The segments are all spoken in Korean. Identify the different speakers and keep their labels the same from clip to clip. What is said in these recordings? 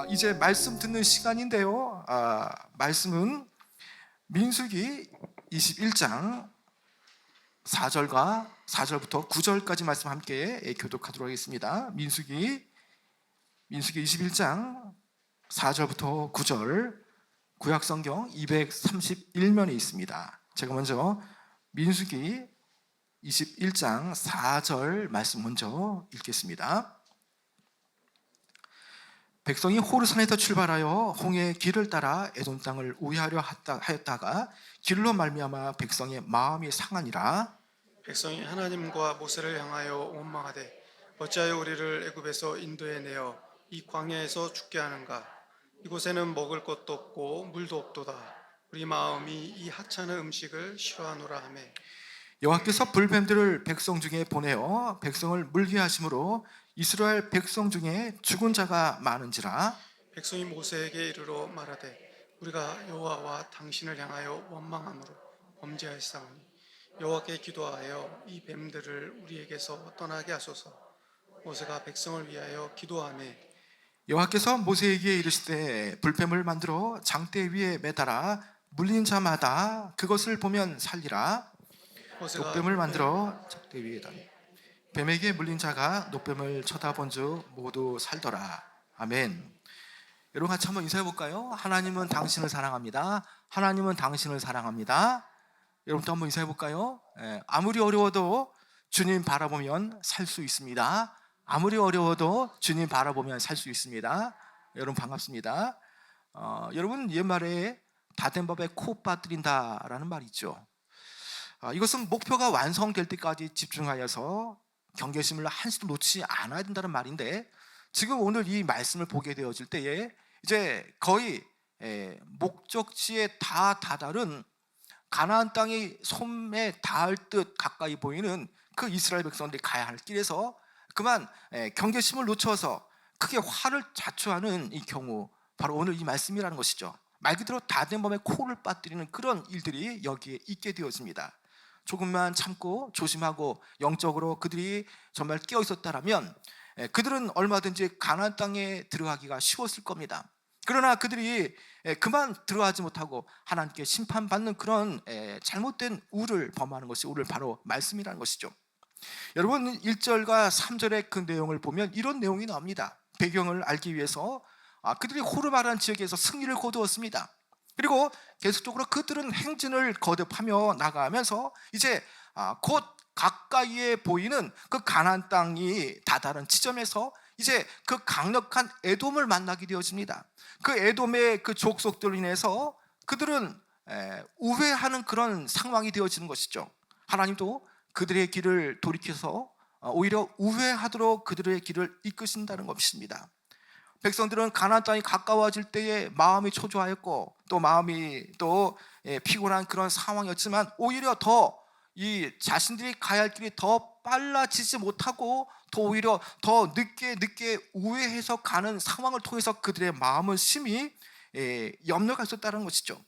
Speaker 1: 이제 말씀 듣는 시간인데요. 말씀은 민수기 21장 4절부터 9절까지 말씀 함께 교독하도록 하겠습니다. 민수기 21장 4절부터 9절, 구약성경 231면에 있습니다. 제가 먼저 민수기 21장 4절 말씀 먼저 읽겠습니다. 백성이 호르산에서 출발하여 홍해의 길을 따라 에돔 땅을 우회하려 하였다가 길로 말미암아 백성의 마음이 상하니라.
Speaker 2: 백성이 하나님과 모세를 향하여 원망하되 어찌하여 우리를 애굽에서 인도해 내어 이 광야에서 죽게 하는가? 이곳에는 먹을 것도 없고 물도 없도다. 우리 마음이 이 하찮은 음식을 싫어하노라 하며
Speaker 1: 여호와께서 불뱀들을 백성 중에 보내어 백성을 물게 하심으로 이스라엘 백성 중에 죽은 자가 많은지라.
Speaker 2: 백성이 모세에게 이르러 말하되 우리가 여호와와 당신을 향하여 원망함으로 범죄하였사오니 여호와께 기도하여 이 뱀들을 우리에게서 떠나게 하소서. 모세가 백성을 위하여 기도하며
Speaker 1: 여호와께서 모세에게 이르시되 불뱀을 만들어 장대 위에 매달아 물린 자마다 그것을 보면 살리라.
Speaker 2: 모세가
Speaker 1: 녹뱀을 만들어 장대 위에다 뱀에게 물린 자가 녹뱀을 쳐다본 즉 모두 살더라. 아멘. 여러분 같이 한번 인사해 볼까요? 하나님은 당신을 사랑합니다. 하나님은 당신을 사랑합니다. 여러분도 한번 인사해 볼까요? 아무리 어려워도 주님 바라보면 살 수 있습니다. 아무리 어려워도 주님 바라보면 살 수 있습니다. 여러분 반갑습니다. 여러분 옛말에 다 된 법에 코 빠뜨린다라는 말이 있죠. 이것은 목표가 완성될 때까지 집중하여서 경계심을 한시도 놓치지 않아야 된다는 말인데, 지금 오늘 이 말씀을 보게 되어질 때에 이제 거의 목적지에 다 다다른 가나안 땅이 손에 닿을 듯 가까이 보이는 그 이스라엘 백성들이 가야 할 길에서 그만 경계심을 놓쳐서 크게 화를 자초하는 이 경우, 바로 오늘 이 말씀이라는 것이죠. 말 그대로 다 된 범에 코를 빠뜨리는 그런 일들이 여기에 있게 되어집니다. 조금만 참고 조심하고 영적으로 그들이 정말 깨어 있었다라면 그들은 얼마든지 가나안 땅에 들어가기가 쉬웠을 겁니다. 그러나 그들이 그만 들어가지 못하고 하나님께 심판받는 그런 잘못된 우를 범하는 것이 오늘 바로 말씀이라는 것이죠. 여러분 1절과 3절의 그 내용을 보면 이런 내용이 나옵니다. 배경을 알기 위해서 그들이 호르마라는 지역에서 승리를 거두었습니다. 그리고 계속적으로 그들은 행진을 거듭하며 나가면서 이제 곧 가까이에 보이는 그 가나안 땅이 다다른 지점에서 이제 그 강력한 에돔을 만나게 되어집니다. 그 에돔의 그 족속들로 인해서 그들은 우회하는 그런 상황이 되어지는 것이죠. 하나님도 그들의 길을 돌이켜서 오히려 우회하도록 그들의 길을 이끄신다는 것입니다. 백성들은 가나안 땅이 가까워질 때에 마음이 초조하였고 또 마음이 또 피곤한 그런 상황이었지만 오히려 더 이 자신들이 가야 할 길이 더 빨라지지 못하고 더 오히려 더 늦게 우회해서 가는 상황을 통해서 그들의 마음은 심히 염려가 있었다는 것이죠.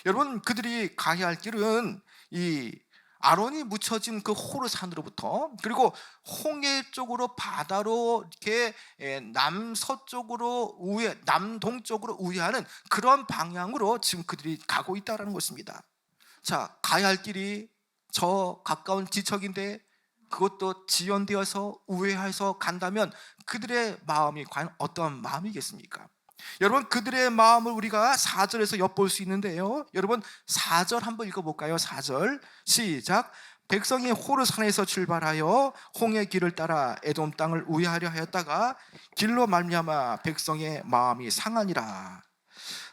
Speaker 1: 여러분 그들이 가야 할 길은 이 아론이 묻혀진 그 호르산으로부터 그리고 홍해 쪽으로 바다로 이렇게 남서쪽으로 남동쪽으로 우회하는 그런 방향으로 지금 그들이 가고 있다는 것입니다. 자, 가야 할 길이 저 가까운 지척인데 그것도 지연되어서 우회해서 간다면 그들의 마음이 과연 어떤 마음이겠습니까? 여러분 그들의 마음을 우리가 4절에서 엿볼 수 있는데요. 여러분 4절 한번 읽어볼까요? 4절 시작. 백성이 호르산에서 출발하여 홍해 길을 따라 에돔 땅을 우회하려 하였다가 길로 말미암아 백성의 마음이 상하니라.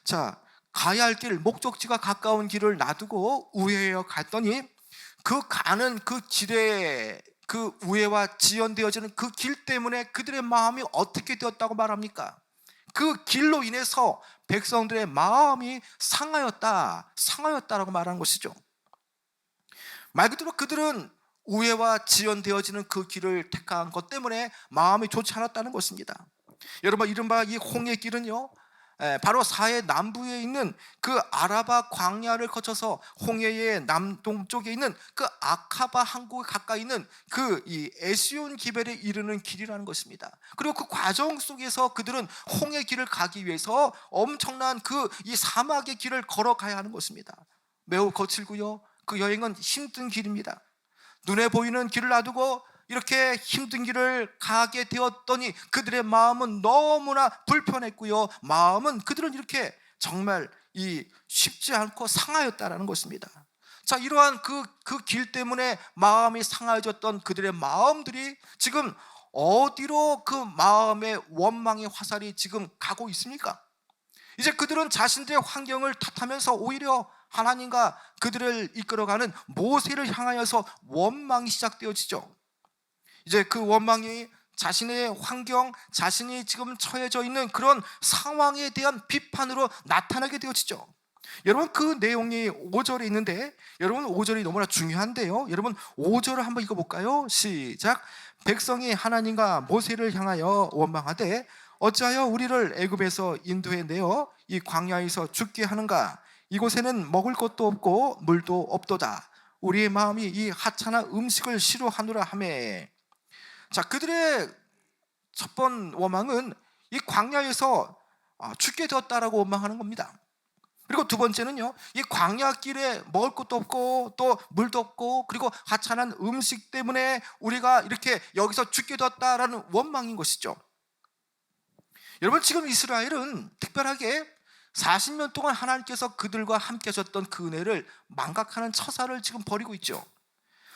Speaker 1: 자, 가야 할 길, 목적지가 가까운 길을 놔두고 우회하여 갔더니 그 가는 그 길에 그 우회와 지연되어지는 그 길 때문에 그들의 마음이 어떻게 되었다고 말합니까? 그 길로 인해서 백성들의 마음이 상하였다라고 말하는 것이죠. 말 그대로 그들은 우회와 지연되어지는 그 길을 택한 것 때문에 마음이 좋지 않았다는 것입니다. 여러분 이른바 이 홍해 길은요 바로 사해 남부에 있는 그 아라바 광야를 거쳐서 홍해의 남동쪽에 있는 그 아카바 항구에 가까이 있는 그 이 에시온 기벨에 이르는 길이라는 것입니다. 그리고 그 과정 속에서 그들은 홍해 길을 가기 위해서 엄청난 그 이 사막의 길을 걸어가야 하는 것입니다. 매우 거칠고요. 그 여행은 힘든 길입니다. 눈에 보이는 길을 놔두고 이렇게 힘든 길을 가게 되었더니 그들의 마음은 너무나 불편했고요. 그들은 이렇게 정말 이 쉽지 않고 상하였다라는 것입니다. 자, 이러한 그 길 때문에 마음이 상하여졌던 그들의 마음들이 지금 어디로 그 마음의 원망의 화살이 지금 가고 있습니까? 이제 그들은 자신들의 환경을 탓하면서 오히려 하나님과 그들을 이끌어가는 모세를 향하여서 원망이 시작되어지죠. 이제 그 원망이 자신의 환경, 자신이 지금 처해져 있는 그런 상황에 대한 비판으로 나타나게 되어지죠. 여러분, 그 내용이 5절에 있는데, 여러분 5절이 너무나 중요한데요. 여러분 5절을 한번 읽어볼까요? 시작. 백성이 하나님과 모세를 향하여 원망하되 어찌하여 우리를 애굽에서 인도해 내어 이 광야에서 죽게 하는가? 이곳에는 먹을 것도 없고 물도 없도다. 우리의 마음이 이 하찮은 음식을 싫어하노라 하매. 자, 그들의 첫 번 원망은 이 광야에서 죽게 되었다라고 원망하는 겁니다. 그리고 두 번째는요, 이 광야길에 먹을 것도 없고 또 물도 없고 그리고 하찮은 음식 때문에 우리가 이렇게 여기서 죽게 되었다라는 원망인 것이죠. 여러분, 지금 이스라엘은 특별하게 40년 동안 하나님께서 그들과 함께 하셨던 그 은혜를 망각하는 처사를 지금 벌이고 있죠.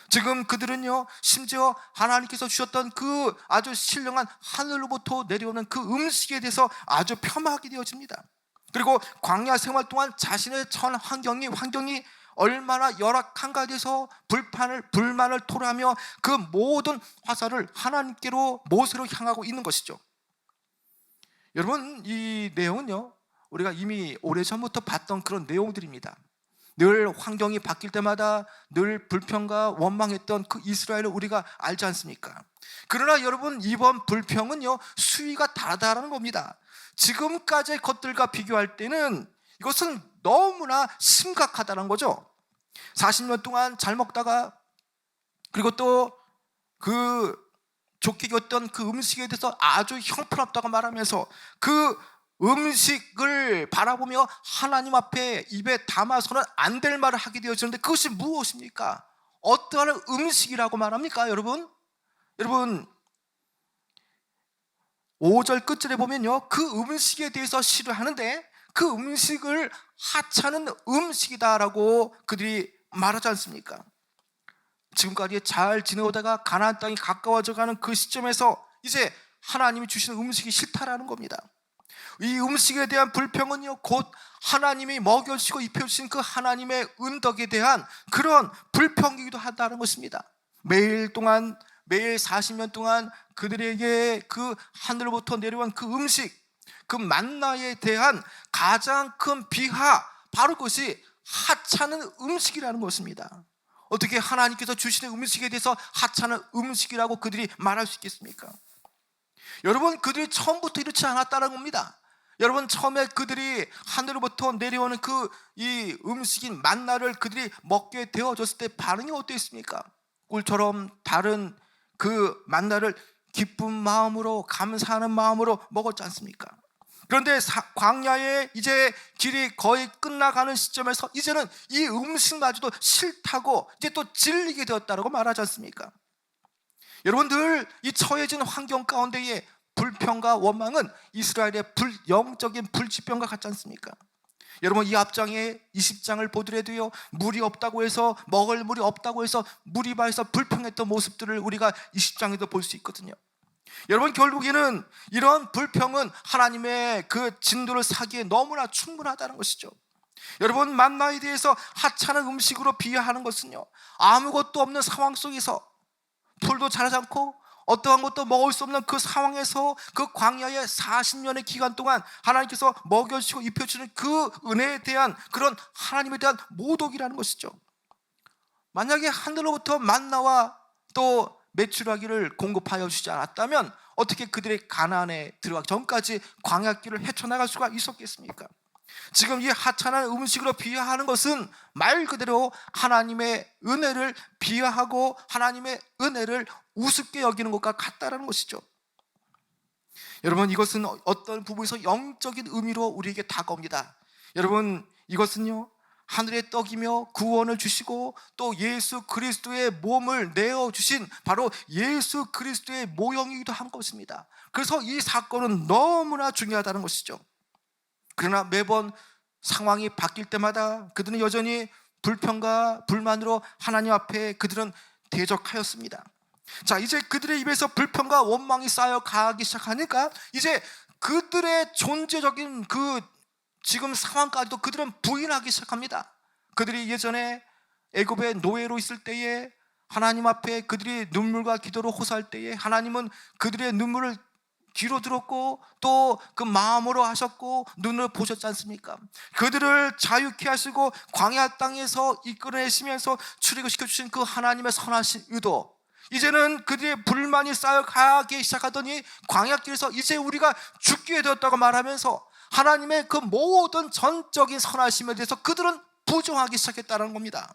Speaker 1: 지금 그들은요, 심지어 하나님께서 주셨던 그 아주 신령한 하늘로부터 내려오는 그 음식에 대해서 아주 폄하하게 되어집니다. 그리고 광야 생활 동안 자신의 전 환경이 얼마나 열악한가에 대해서 불만을 토로하며 그 모든 화살을 하나님께로 모세로 향하고 있는 것이죠. 여러분, 이 내용은요, 우리가 이미 오래전부터 봤던 그런 내용들입니다. 늘 환경이 바뀔 때마다 늘 불평과 원망했던 그 이스라엘을 우리가 알지 않습니까? 그러나 여러분, 이번 불평은요, 수위가 다르다는 겁니다. 지금까지의 것들과 비교할 때는 이것은 너무나 심각하다는 거죠. 40년 동안 잘 먹다가 그리고 또 그 좋게 익었던 그 음식에 대해서 아주 형편없다고 말하면서 그 음식을 바라보며 하나님 앞에 입에 담아서는 안 될 말을 하게 되어지는데 그것이 무엇입니까? 어떠한 음식이라고 말합니까? 여러분 5절 끝절에 보면요, 그 음식에 대해서 싫어하는데 그 음식을 하찮은 음식이다라고 그들이 말하지 않습니까? 지금까지 잘 지내오다가 가나안 땅이 가까워져가는 그 시점에서 이제 하나님이 주시는 음식이 싫다라는 겁니다. 이 음식에 대한 불평은요, 곧 하나님이 먹여주시고 입혀주신 그 하나님의 은덕에 대한 그런 불평이기도 하다는 것입니다. 매일 40년 동안 그들에게 그 하늘로부터 내려온 그 음식, 그 만나에 대한 가장 큰 비하, 바로 그것이 하찮은 음식이라는 것입니다. 어떻게 하나님께서 주시는 음식에 대해서 하찮은 음식이라고 그들이 말할 수 있겠습니까? 여러분, 그들이 처음부터 이렇지 않았다는 겁니다. 여러분, 처음에 그들이 하늘로부터 내려오는 이 음식인 만나를 그들이 먹게 되어졌을 때 반응이 어땠습니까? 꿀처럼 다른 그 만나를 기쁜 마음으로, 감사하는 마음으로 먹었지 않습니까? 그런데 광야에 이제 길이 거의 끝나가는 시점에서 이제는 이 음식마저도 싫다고 이제 또 질리게 되었다고 말하지 않습니까? 여러분, 늘 이 처해진 환경 가운데에 불평과 원망은 이스라엘의 영적인 불치병과 같지 않습니까? 여러분, 이 앞장에 20장을 보더라도요, 물이 없다고 해서, 먹을 물이 없다고 해서 무리바에서 불평했던 모습들을 우리가 20장에도 볼 수 있거든요. 여러분, 결국에는 이런 불평은 하나님의 그 진도를 사기에 너무나 충분하다는 것이죠. 여러분, 만나에 대해서 하찮은 음식으로 비유하는 것은요, 아무것도 없는 상황 속에서 풀도 자라지 않고 어떠한 것도 먹을 수 없는 그 상황에서 그 광야의 40년의 기간 동안 하나님께서 먹여주시고 입혀주는 그 은혜에 대한 그런 하나님에 대한 모독이라는 것이죠. 만약에 하늘로부터 만나와 또 메추라기를 공급하여 주지 않았다면 어떻게 그들의 가나안에 들어가기 전까지 광야길을 헤쳐나갈 수가 있었겠습니까? 지금 이 하찮은 음식으로 비하하는 것은 말 그대로 하나님의 은혜를 비하하고 하나님의 은혜를 우습게 여기는 것과 같다라는 것이죠. 여러분, 이것은 어떤 부분에서 영적인 의미로 우리에게 다가옵니다. 여러분, 이것은요, 하늘의 떡이며 구원을 주시고 또 예수 그리스도의 몸을 내어주신 바로 예수 그리스도의 모형이기도 한 것입니다. 그래서 이 사건은 너무나 중요하다는 것이죠. 그러나 매번 상황이 바뀔 때마다 그들은 여전히 불평과 불만으로 하나님 앞에 그들은 대적하였습니다. 자, 이제 그들의 입에서 불평과 원망이 쌓여가기 시작하니까 이제 그들의 존재적인 그 지금 상황까지도 그들은 부인하기 시작합니다. 그들이 예전에 애굽의 노예로 있을 때에 하나님 앞에 그들이 눈물과 기도로 호소할 때에 하나님은 그들의 눈물을 귀로 들었고 또 그 마음으로 하셨고 눈으로 보셨지 않습니까? 그들을 자유케 하시고 광야 땅에서 이끌어내시면서 출애굽시켜 주신 그 하나님의 선하신 의도, 이제는 그들의 불만이 쌓여가기 시작하더니 광야길에서 이제 우리가 죽게 되었다고 말하면서 하나님의 그 모든 전적인 선하심에 대해서 그들은 부정하기 시작했다는 겁니다.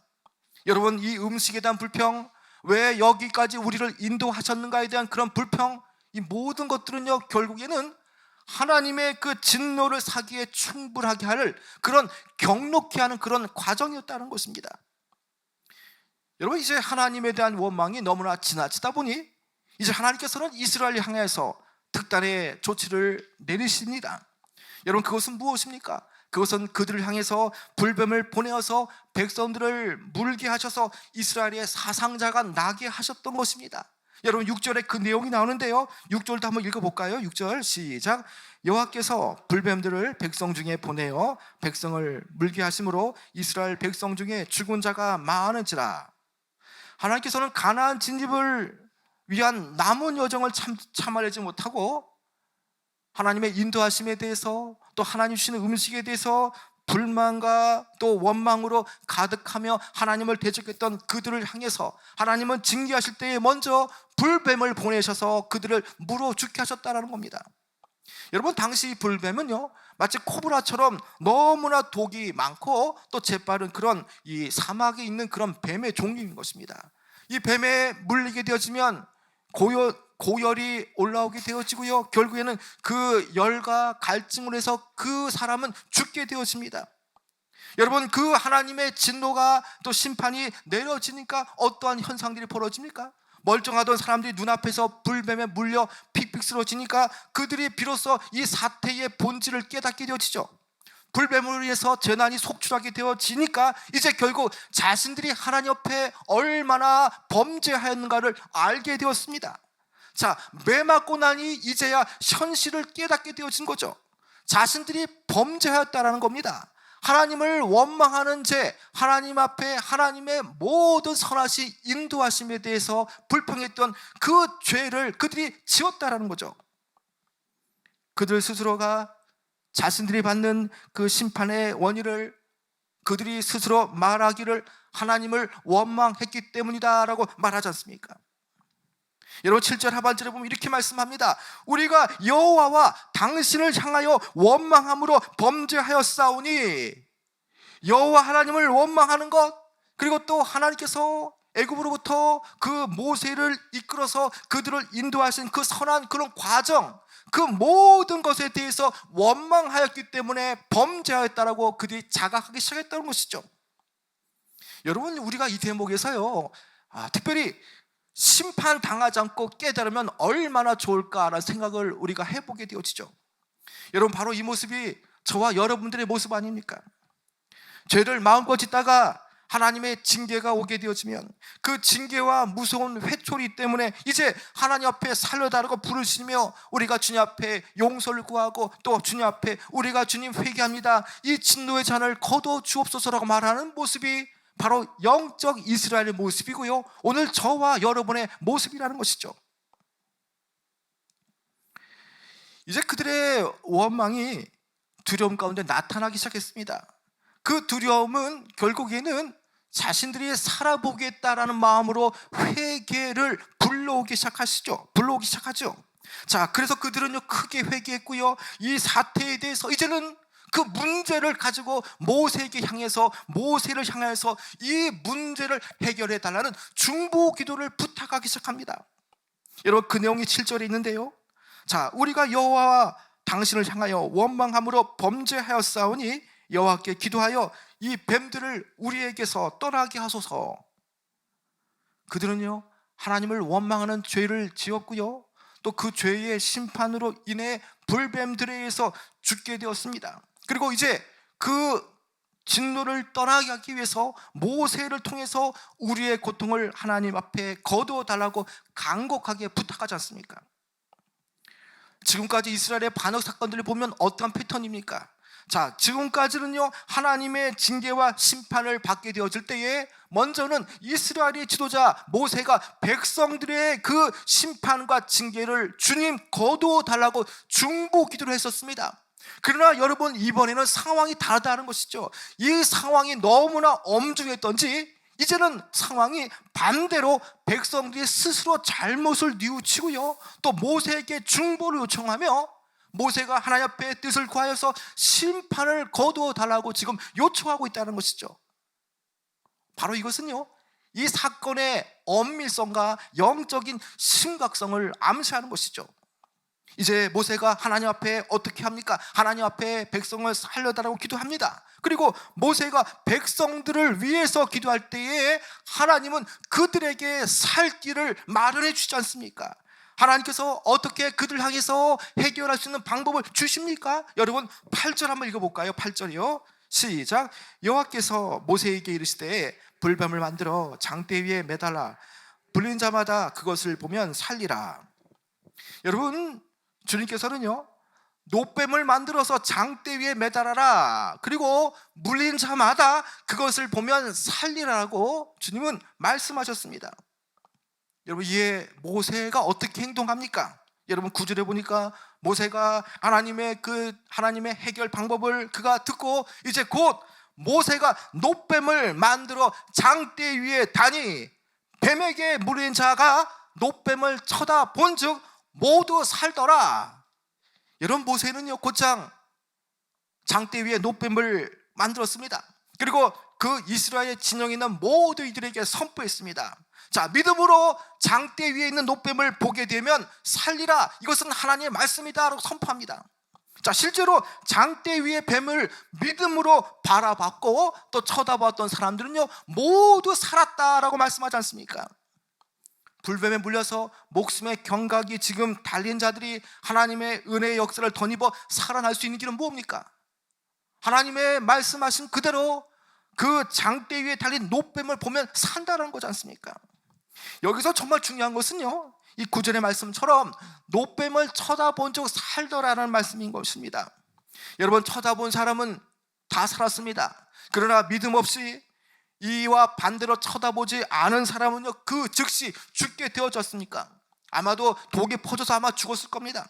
Speaker 1: 여러분, 이 음식에 대한 불평, 왜 여기까지 우리를 인도하셨는가에 대한 그런 불평, 이 모든 것들은요, 결국에는 하나님의 그 진노를 사기에 충분하게 할 그런 경록케 하는 그런 과정이었다는 것입니다. 여러분, 이제 하나님에 대한 원망이 너무나 지나치다 보니 이제 하나님께서는 이스라엘을 향해서 특단의 조치를 내리십니다. 여러분, 그것은 무엇입니까? 그것은 그들을 향해서 불뱀을 보내어서 백성들을 물게 하셔서 이스라엘의 사상자가 나게 하셨던 것입니다. 여러분, 6절에 그 내용이 나오는데요, 6절도 한번 읽어볼까요? 6절 시작. 여호와께서 불뱀들을 백성 중에 보내어 백성을 물게 하심으로 이스라엘 백성 중에 죽은 자가 많은지라. 하나님께서는 가나안 진입을 위한 남은 여정을 참아내지 못하고 하나님의 인도하심에 대해서 또 하나님 주시는 음식에 대해서 불만과 또 원망으로 가득하며 하나님을 대적했던 그들을 향해서 하나님은 징계하실 때에 먼저 불뱀을 보내셔서 그들을 물어 죽게 하셨다는 겁니다. 여러분, 당시 불뱀은요, 마치 코브라처럼 너무나 독이 많고 또 재빠른 그런 이 사막에 있는 그런 뱀의 종류인 것입니다. 이 뱀에 물리게 되어지면 고열이 올라오게 되어지고요, 결국에는 그 열과 갈증으로 해서 그 사람은 죽게 되어집니다. 여러분, 그 하나님의 진노가 또 심판이 내려지니까 어떠한 현상들이 벌어집니까? 멀쩡하던 사람들이 눈앞에서 불뱀에 물려 픽픽 쓰러지니까 그들이 비로소 이 사태의 본질을 깨닫게 되어지죠. 불뱀으로 인해서 재난이 속출하게 되어지니까 이제 결국 자신들이 하나님 앞에 얼마나 범죄하였는가를 알게 되었습니다. 자, 매맞고 나니 이제야 현실을 깨닫게 되어진 거죠. 자신들이 범죄하였다라는 겁니다. 하나님을 원망하는 죄, 하나님 앞에 하나님의 모든 선하신 인도하심에 대해서 불평했던 그 죄를 그들이 지었다라는 거죠. 그들 스스로가 자신들이 받는 그 심판의 원인을 그들이 스스로 말하기를 하나님을 원망했기 때문이다라고 말하지 않습니까? 여러분, 7절 하반절에 보면 이렇게 말씀합니다. 우리가 여호와와 당신을 향하여 원망함으로 범죄하였사오니, 여호와 하나님을 원망하는 것, 그리고 또 하나님께서 애굽으로부터 그 모세를 이끌어서 그들을 인도하신 그 선한 그런 과정, 그 모든 것에 대해서 원망하였기 때문에 범죄하였다라고 그들이 자각하기 시작했다는 것이죠. 여러분, 우리가 이 대목에서요, 특별히 심판당하지 않고 깨달으면 얼마나 좋을까라는 생각을 우리가 해보게 되어지죠. 여러분, 바로 이 모습이 저와 여러분들의 모습 아닙니까? 죄를 마음껏 짓다가 하나님의 징계가 오게 되어지면 그 징계와 무서운 회초리 때문에 이제 하나님 앞에 살려달라고 부르시며 우리가 주님 앞에 용서를 구하고 또 주님 앞에 우리가 주님 회개합니다, 이 진노의 잔을 거둬 주옵소서라고 말하는 모습이 바로 영적 이스라엘의 모습이고요, 오늘 저와 여러분의 모습이라는 것이죠. 이제 그들의 원망이 두려움 가운데 나타나기 시작했습니다. 그 두려움은 결국에는 자신들이 살아보겠다라는 마음으로 회개를 불러오기 시작하죠. 자, 그래서 그들은요 크게 회개했고요, 이 사태에 대해서 이제는 그 문제를 가지고 모세를 향해서 이 문제를 해결해 달라는 중보 기도를 부탁하기 시작합니다. 여러분, 그 내용이 7절에 있는데요, 자, 우리가 여호와와 당신을 향하여 원망함으로 범죄하였사오니 여호와께 기도하여 이 뱀들을 우리에게서 떠나게 하소서. 그들은요 하나님을 원망하는 죄를 지었고요, 또 그 죄의 심판으로 인해 불뱀들에 의해서 죽게 되었습니다. 그리고 이제 그 진노를 떠나게 하기 위해서 모세를 통해서 우리의 고통을 하나님 앞에 거두어 달라고 간곡하게 부탁하지 않습니까? 지금까지 이스라엘의 반역 사건들을 보면 어떠한 패턴입니까? 자, 지금까지는요 하나님의 징계와 심판을 받게 되어질 때에 먼저는 이스라엘의 지도자 모세가 백성들의 그 심판과 징계를 주님 거두어 달라고 중보 기도를 했었습니다. 그러나 여러분, 이번에는 상황이 다르다는 것이죠. 이 상황이 너무나 엄중했던지 이제는 상황이 반대로 백성들이 스스로 잘못을 뉘우치고요, 또 모세에게 중보를 요청하며 모세가 하나님 앞에 뜻을 구하여서 심판을 거두어 달라고 지금 요청하고 있다는 것이죠. 바로 이것은요 이 사건의 엄밀성과 영적인 심각성을 암시하는 것이죠. 이제 모세가 하나님 앞에 어떻게 합니까? 하나님 앞에 백성을 살려달라고 기도합니다. 그리고 모세가 백성들을 위해서 기도할 때에 하나님은 그들에게 살 길을 마련해 주지 않습니까? 하나님께서 어떻게 그들 향해서 해결할 수 있는 방법을 주십니까? 여러분, 8절 한번 읽어볼까요? 8절이요, 시작. 여호와께서 모세에게 이르시되 불뱀을 만들어 장대 위에 매달라 불린 자마다 그것을 보면 살리라. 여러분, 주님께서는요 노뱀을 만들어서 장대 위에 매달아라, 그리고 물린 자마다 그것을 보면 살리라고 주님은 말씀하셨습니다. 여러분, 이에 모세가 어떻게 행동합니까? 여러분, 9절에 보니까 모세가 하나님의 해결 방법을 그가 듣고 이제 곧 모세가 노뱀을 만들어 장대 위에 다니 뱀에게 물린 자가 노뱀을 쳐다본즉 모두 살더라. 여러분, 모세는요 곧장 장대 위에 노뱀을 만들었습니다. 그리고 그 이스라엘 진영에 있는 모두 이들에게 선포했습니다. 자, 믿음으로 장대 위에 있는 노뱀을 보게 되면 살리라, 이것은 하나님의 말씀이다 라고 선포합니다. 자, 실제로 장대 위의 뱀을 믿음으로 바라봤고 또 쳐다봤던 사람들은요 모두 살았다라고 말씀하지 않습니까? 불뱀에 물려서 목숨의 경각이 지금 달린 자들이 하나님의 은혜의 역사를 덧입어 살아날 수 있는 길은 뭡니까? 하나님의 말씀하신 그대로 그 장대 위에 달린 노뱀을 보면 산다는 거지 않습니까? 여기서 정말 중요한 것은요 이 9절의 말씀처럼 노뱀을 쳐다본 적 살더라라는 말씀인 것입니다. 여러분, 쳐다본 사람은 다 살았습니다. 그러나 믿음 없이 이와 반대로 쳐다보지 않은 사람은요 그 즉시 죽게 되어졌습니까? 아마도 독이 퍼져서 아마 죽었을 겁니다.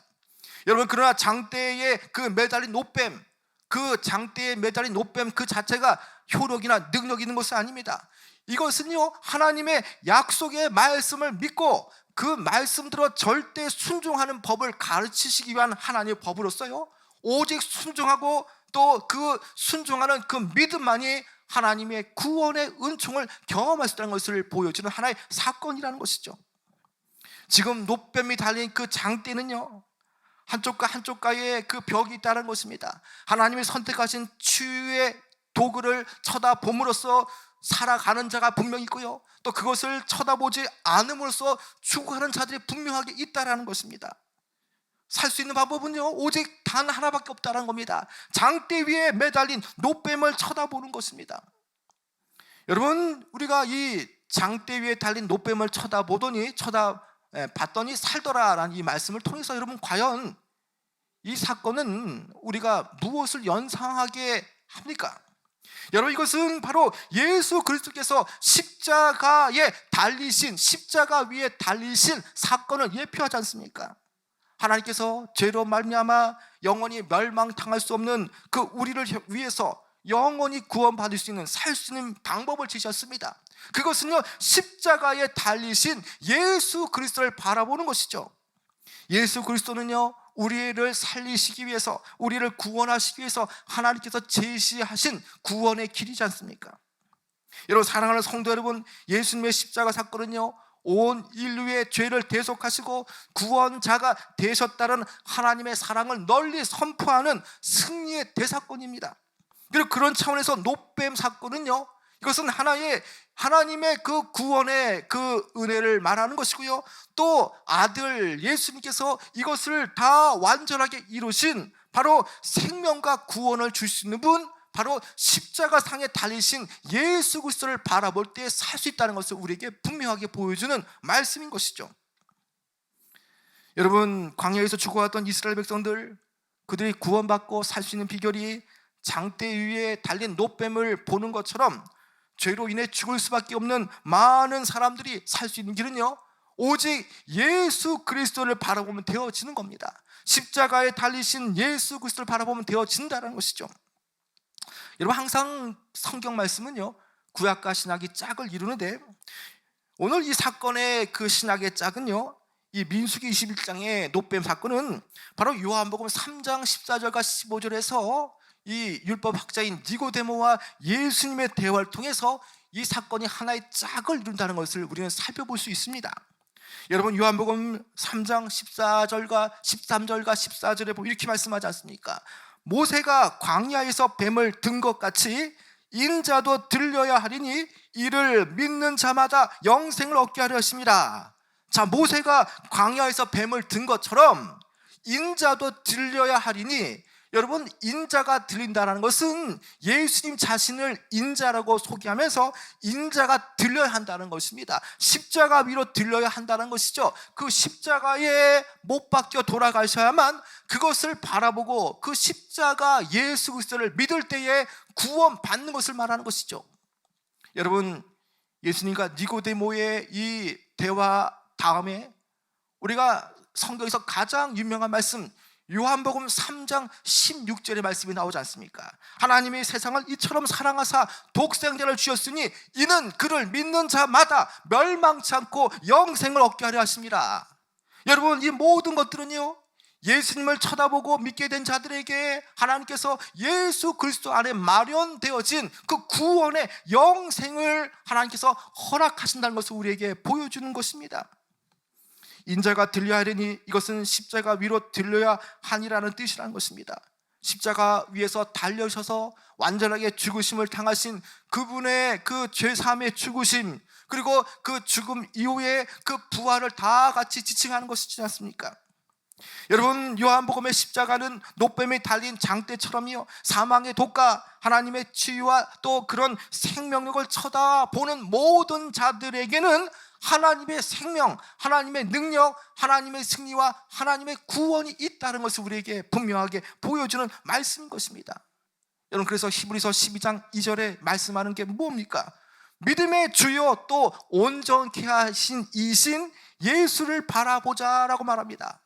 Speaker 1: 여러분, 그러나 장대에 매달린 노뱀, 그 장대에 매달린 노뱀 그 자체가 효력이나 능력이 있는 것은 아닙니다. 이것은요 하나님의 약속의 말씀을 믿고 그 말씀대로 절대 순종하는 법을 가르치시기 위한 하나님의 법으로서요 오직 순종하고 또 그 순종하는 그 믿음만이 하나님의 구원의 은총을 경험할 수 있다는 것을 보여주는 하나의 사건이라는 것이죠. 지금 노뱀이 달린 그 장대는요 한쪽과 한쪽가에 그 벽이 있다는 것입니다. 하나님이 선택하신 치유의 도구를 쳐다봄으로써 살아가는 자가 분명히 있고요, 또 그것을 쳐다보지 않음으로써 죽어가는 자들이 분명하게 있다는 것입니다. 살 수 있는 방법은요 오직 단 하나밖에 없다는 겁니다. 장대 위에 매달린 노뱀을 쳐다보는 것입니다. 여러분, 우리가 이 장대 위에 달린 노뱀을 봤더니 살더라라는 이 말씀을 통해서 여러분, 과연 이 사건은 우리가 무엇을 연상하게 합니까? 여러분, 이것은 바로 예수 그리스도께서 십자가 위에 달리신 사건을 예표하지 않습니까? 하나님께서 죄로 말미암아 영원히 멸망당할 수 없는 그 우리를 위해서 영원히 구원받을 수 있는, 살 수 있는 방법을 제시했습니다. 그것은요, 십자가에 달리신 예수 그리스도를 바라보는 것이죠. 예수 그리스도는요, 우리를 살리시기 위해서, 우리를 구원하시기 위해서 하나님께서 제시하신 구원의 길이지 않습니까? 여러분, 사랑하는 성도 여러분, 예수님의 십자가 사건은요, 온 인류의 죄를 대속하시고 구원자가 되셨다는 하나님의 사랑을 널리 선포하는 승리의 대사건입니다. 그리고 그런 차원에서 노뱀 사건은요, 이것은 하나님의 그 구원의 그 은혜를 말하는 것이고요, 또 아들 예수님께서 이것을 다 완전하게 이루신 바로 생명과 구원을 줄 수 있는 분, 바로 십자가 상에 달리신 예수 그리스도를 바라볼 때 살 수 있다는 것을 우리에게 분명하게 보여주는 말씀인 것이죠. 여러분, 광야에서 죽어왔던 이스라엘 백성들, 그들이 구원받고 살 수 있는 비결이 장대 위에 달린 노뱀을 보는 것처럼 죄로 인해 죽을 수밖에 없는 많은 사람들이 살 수 있는 길은요, 오직 예수 그리스도를 바라보면 되어지는 겁니다. 십자가에 달리신 예수 그리스도를 바라보면 되어진다는 것이죠. 여러분, 항상 성경 말씀은요, 구약과 신약이 짝을 이루는데, 오늘 이 사건의 그 신약의 짝은요, 이 민수기 21장의 노뱀 사건은 바로 요한복음 3장 14절과 15절에서 이 율법 학자인 니고데모와 예수님의 대화를 통해서 이 사건이 하나의 짝을 이룬다는 것을 우리는 살펴볼 수 있습니다. 여러분, 요한복음 3장 14절과 13절과 14절에 보면 이렇게 말씀하지 않습니까? 모세가 광야에서 뱀을 든 것 같이 인자도 들려야 하리니 이를 믿는 자마다 영생을 얻게 하려 하십니다. 자, 모세가 광야에서 뱀을 든 것처럼 인자도 들려야 하리니, 여러분, 인자가 들린다는 것은 예수님 자신을 인자라고 소개하면서 인자가 들려야 한다는 것입니다. 십자가 위로 들려야 한다는 것이죠. 그 십자가에 못 박혀 돌아가셔야만 그것을 바라보고 그 십자가 예수 그리스도를 믿을 때에 구원받는 것을 말하는 것이죠. 여러분, 예수님과 니고데모의 이 대화 다음에 우리가 성경에서 가장 유명한 말씀, 요한복음 3장 16절의 말씀이 나오지 않습니까? 하나님이 세상을 이처럼 사랑하사 독생자를 주셨으니 이는 그를 믿는 자마다 멸망치 않고 영생을 얻게 하려 하십니다. 여러분, 이 모든 것들은요, 예수님을 쳐다보고 믿게 된 자들에게 하나님께서 예수 그리스도 안에 마련되어진 그 구원의 영생을 하나님께서 허락하신다는 것을 우리에게 보여주는 것입니다. 인자가 들려야 하리니 이것은 십자가 위로 들려야 하니라는 뜻이라는 것입니다. 십자가 위에서 달려셔서 완전하게 죽으심을 당하신 그분의 그 죄사함의 죽으심, 그리고 그 죽음 이후에 그 부활을 다 같이 지칭하는 것이지 않습니까? 여러분, 요한복음의 십자가는 노뱀이 달린 장대처럼요, 사망의 독과 하나님의 치유와 또 그런 생명력을 쳐다보는 모든 자들에게는 하나님의 생명, 하나님의 능력, 하나님의 승리와 하나님의 구원이 있다는 것을 우리에게 분명하게 보여주는 말씀인 것입니다. 여러분, 그래서 히브리서 12장 2절에 말씀하는 게 뭡니까? 믿음의 주요 또 온전케 하신 이신 예수를 바라보자라고 말합니다.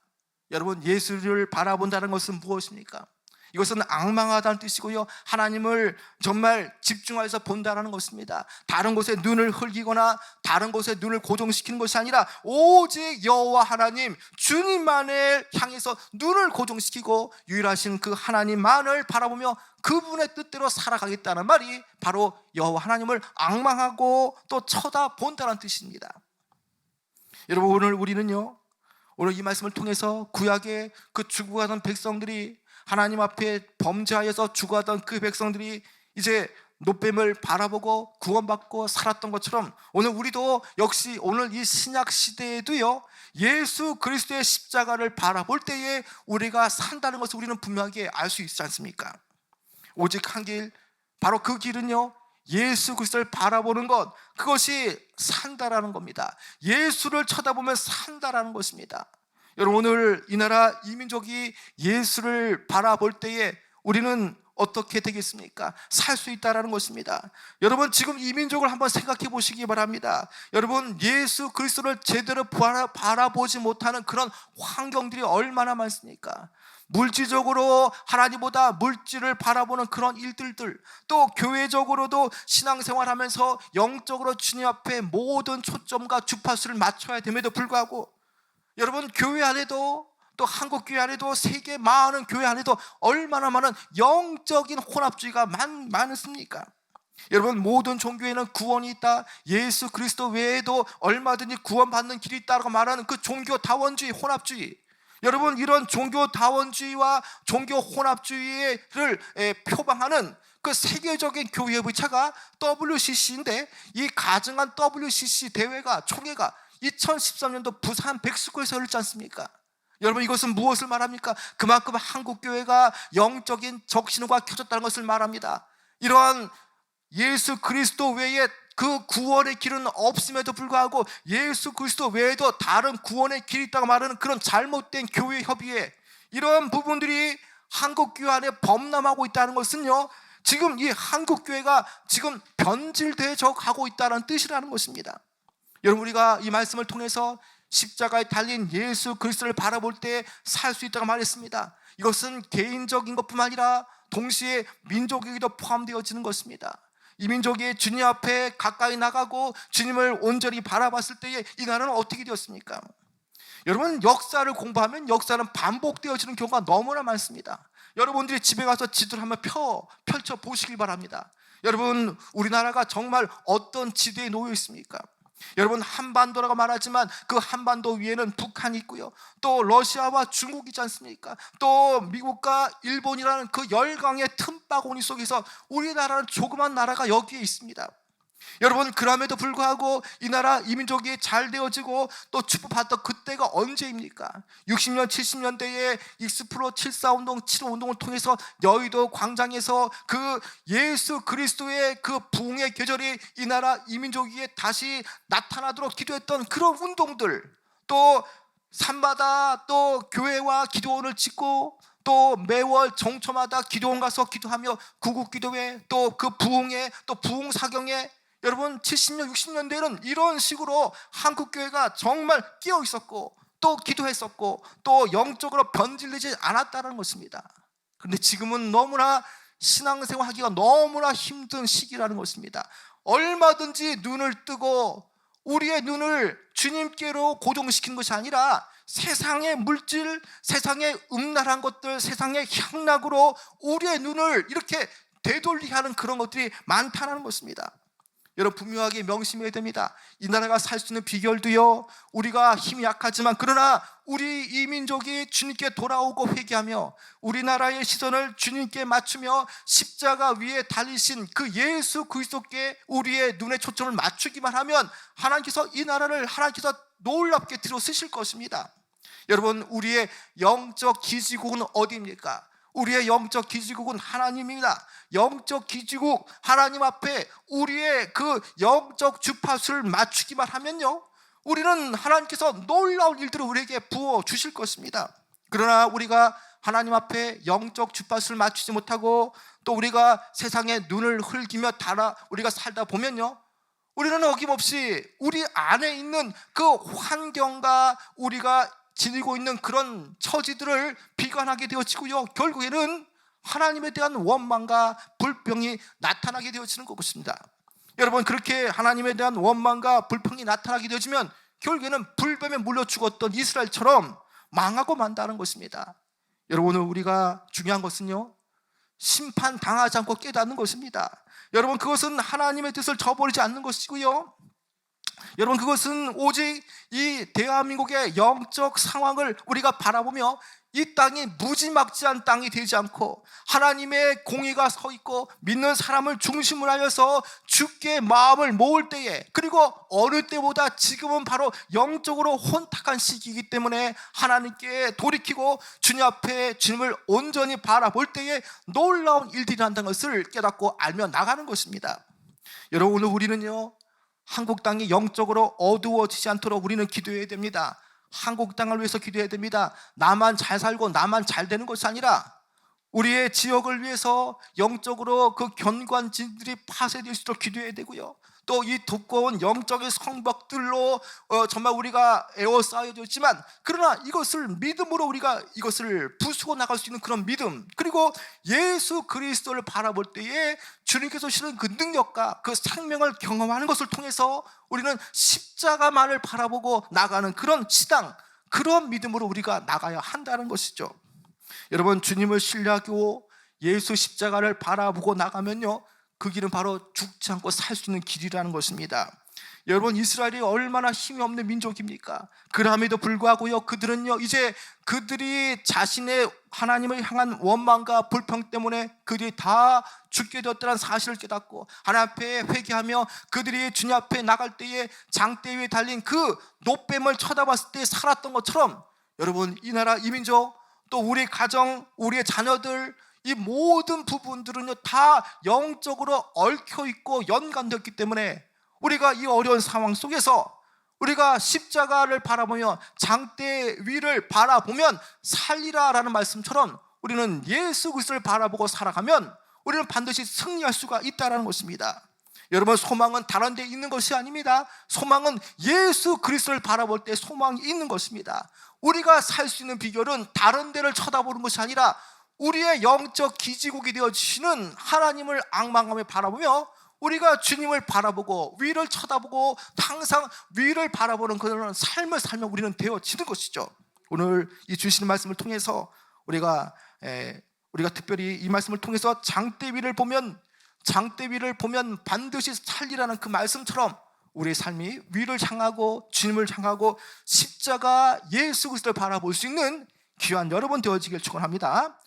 Speaker 1: 여러분, 예수를 바라본다는 것은 무엇입니까? 이것은 앙망하다는 뜻이고요, 하나님을 정말 집중해서 본다는 것입니다. 다른 곳에 눈을 흘기거나 다른 곳에 눈을 고정시키는 것이 아니라 오직 여호와 하나님 주님만을 향해서 눈을 고정시키고 유일하신 그 하나님만을 바라보며 그분의 뜻대로 살아가겠다는 말이 바로 여호와 하나님을 앙망하고 또 쳐다본다는 뜻입니다. 여러분, 오늘 우리는요, 오늘 이 말씀을 통해서 구약의 그 죽어가던 백성들이, 하나님 앞에 범죄하여서 죽어가던 그 백성들이 이제 노뱀을 바라보고 구원받고 살았던 것처럼, 오늘 우리도 역시 오늘 이 신약 시대에도요, 예수 그리스도의 십자가를 바라볼 때에 우리가 산다는 것을 우리는 분명하게 알 수 있지 않습니까? 오직 한 길, 바로 그 길은요, 예수 그리스도를 바라보는 것, 그것이 산다라는 겁니다. 예수를 쳐다보면 산다라는 것입니다. 여러분, 오늘 이 나라 이 민족이 예수를 바라볼 때에 우리는 어떻게 되겠습니까? 살 수 있다라는 것입니다. 여러분, 지금 이 민족을 한번 생각해 보시기 바랍니다. 여러분, 예수 그리스도를 제대로 바라보지 못하는 그런 환경들이 얼마나 많습니까? 물질적으로 하나님보다 물질을 바라보는 그런 일들들, 또 교회적으로도 신앙생활하면서 영적으로 주님 앞에 모든 초점과 주파수를 맞춰야 됨에도 불구하고, 여러분 교회 안에도, 또 한국 교회 안에도, 세계 많은 교회 안에도 얼마나 많은 영적인 혼합주의가 많습니까? 여러분, 모든 종교에는 구원이 있다, 예수 그리스도 외에도 얼마든지 구원받는 길이 있다고 말하는 그 종교다원주의, 혼합주의, 여러분 이런 종교다원주의와 종교 혼합주의를 표방하는 그 세계적인 교회의차가 WCC인데, 이 가증한 WCC 대회가, 총회가 2013년도 부산 백스코에서 열렸지 않습니까? 여러분, 이것은 무엇을 말합니까? 그만큼 한국교회가 영적인 적신호가 켜졌다는 것을 말합니다. 이러한 예수 그리스도 외에 그 구원의 길은 없음에도 불구하고 예수 그리스도 외에도 다른 구원의 길이 있다고 말하는 그런 잘못된 교회 협의회, 이런 부분들이 한국교회 안에 범람하고 있다는 것은요, 지금 이 한국교회가 지금 변질되어 가고 있다는 뜻이라는 것입니다. 여러분, 우리가 이 말씀을 통해서 십자가에 달린 예수 그리스도를 바라볼 때 살 수 있다고 말했습니다. 이것은 개인적인 것뿐만 아니라 동시에 민족에게도 포함되어지는 것입니다. 이 민족이 주님 앞에 가까이 나가고 주님을 온전히 바라봤을 때에 이 나라는 어떻게 되었습니까? 여러분, 역사를 공부하면 역사는 반복되어지는 경우가 너무나 많습니다. 여러분들이 집에 가서 지도를 한번 펼쳐 보시길 바랍니다. 여러분, 우리나라가 정말 어떤 지대에 놓여 있습니까? 여러분, 한반도라고 말하지만 그 한반도 위에는 북한이 있고요, 또 러시아와 중국이 있지 않습니까? 또 미국과 일본이라는 그 열강의 틈바구니 속에서 우리나라는 조그만 나라가 여기에 있습니다. 여러분, 그럼에도 불구하고 이 나라 이민족이 잘 되어지고 또 축복받던 그때가 언제입니까? 60년 70년대에 익스프로 74운동 75운동을 통해서 여의도 광장에서 그 예수 그리스도의 그 부흥의 계절이 이 나라 이민족에게 다시 나타나도록 기도했던 그런 운동들, 또 산마다 또 교회와 기도원을 짓고 또 매월 정초마다 기도원 가서 기도하며 구국기도회, 또 그 부흥회, 또 부흥사경회, 여러분 70년 60년대에는 이런 식으로 한국교회가 정말 끼어 있었고 또 기도했었고 또 영적으로 변질되지 않았다는 것입니다. 그런데 지금은 너무나 신앙생활하기가 너무나 힘든 시기라는 것입니다. 얼마든지 눈을 뜨고 우리의 눈을 주님께로 고정시키는 것이 아니라 세상의 물질, 세상의 음란한 것들, 세상의 향락으로 우리의 눈을 이렇게 되돌리게 하는 그런 것들이 많다는 것입니다. 여러분, 분명하게 명심해야 됩니다. 이 나라가 살 수 있는 비결도요, 우리가 힘이 약하지만 그러나 우리 이 민족이 주님께 돌아오고 회개하며 우리나라의 시선을 주님께 맞추며 십자가 위에 달리신 그 예수 그리스도께 우리의 눈의 초점을 맞추기만 하면 하나님께서 이 나라를 하나님께서 놀랍게 들어 쓰실 것입니다. 여러분, 우리의 영적 기지국은 어디입니까? 우리의 영적 기지국은 하나님입니다. 영적 기지국 하나님 앞에 우리의 그 영적 주파수를 맞추기만 하면요, 우리는 하나님께서 놀라운 일들을 우리에게 부어 주실 것입니다. 그러나 우리가 하나님 앞에 영적 주파수를 맞추지 못하고 또 우리가 세상에 눈을 흘기며 우리가 살다 보면요, 우리는 어김없이 우리 안에 있는 그 환경과 우리가 지니고 있는 그런 처지들을 비관하게 되어지고요, 결국에는 하나님에 대한 원망과 불평이 나타나게 되어지는 것입니다. 여러분, 그렇게 하나님에 대한 원망과 불평이 나타나게 되어지면 결국에는 불뱀에 물려 죽었던 이스라엘처럼 망하고 만다는 것입니다. 여러분, 오늘 우리가 중요한 것은요, 심판당하지 않고 깨닫는 것입니다. 여러분, 그것은 하나님의 뜻을 저버리지 않는 것이고요, 여러분, 그것은 오직 이 대한민국의 영적 상황을 우리가 바라보며 이 땅이 무지막지한 땅이 되지 않고 하나님의 공의가 서 있고 믿는 사람을 중심으로 하여서 주께 마음을 모을 때에, 그리고 어느 때보다 지금은 바로 영적으로 혼탁한 시기이기 때문에 하나님께 돌이키고 주님 앞에 주님을 온전히 바라볼 때에 놀라운 일들이 난다는 것을 깨닫고 알며 나가는 것입니다. 여러분, 오늘 우리는요, 한국 땅이 영적으로 어두워지지 않도록 우리는 기도해야 됩니다. 한국 땅을 위해서 기도해야 됩니다. 나만 잘 살고 나만 잘 되는 것이 아니라 우리의 지역을 위해서 영적으로 그 견관진들이 파쇄될 수 있도록 기도해야 되고요, 또 이 두꺼운 영적인 성벽들로 정말 우리가 에워싸여져 있지만, 그러나 이것을 믿음으로 우리가 이것을 부수고 나갈 수 있는 그런 믿음, 그리고 예수 그리스도를 바라볼 때에 주님께서 주시는 그 능력과 그 생명을 경험하는 것을 통해서 우리는 십자가만을 바라보고 나가는 그런 신앙, 그런 믿음으로 우리가 나가야 한다는 것이죠. 여러분, 주님을 신뢰하고 예수 십자가를 바라보고 나가면요, 그 길은 바로 죽지 않고 살 수 있는 길이라는 것입니다. 여러분, 이스라엘이 얼마나 힘이 없는 민족입니까? 그럼에도 불구하고요, 그들은요, 이제 그들이 자신의 하나님을 향한 원망과 불평 때문에 그들이 다 죽게 되었다는 사실을 깨닫고 하나님 앞에 회개하며 그들이 주님 앞에 나갈 때에 장대 위에 달린 그 노뱀을 쳐다봤을 때 살았던 것처럼, 여러분, 이 나라, 이 민족, 또 우리 가정, 우리의 자녀들, 이 모든 부분들은요 다 영적으로 얽혀있고 연관되었기 때문에 우리가 이 어려운 상황 속에서 우리가 십자가를 바라보며 장대 위를 바라보면 살리라 라는 말씀처럼 우리는 예수 그리스도를 바라보고 살아가면 우리는 반드시 승리할 수가 있다는 것입니다. 여러분, 소망은 다른 데 있는 것이 아닙니다. 소망은 예수 그리스도를 바라볼 때 소망이 있는 것입니다. 우리가 살 수 있는 비결은 다른 데를 쳐다보는 것이 아니라 우리의 영적 기지국이 되어주시는 하나님을 앙망하며 바라보며 우리가 주님을 바라보고 위를 쳐다보고 항상 위를 바라보는 그런 삶을 살면 우리는 되어지는 것이죠. 오늘 이 주시는 말씀을 통해서 우리가 특별히 이 말씀을 통해서 장대 위를 보면 반드시 살리라는 그 말씀처럼 우리의 삶이 위를 향하고 주님을 향하고 십자가 예수 그리스도를 바라볼 수 있는 귀한 여러분 되어지길 축원합니다.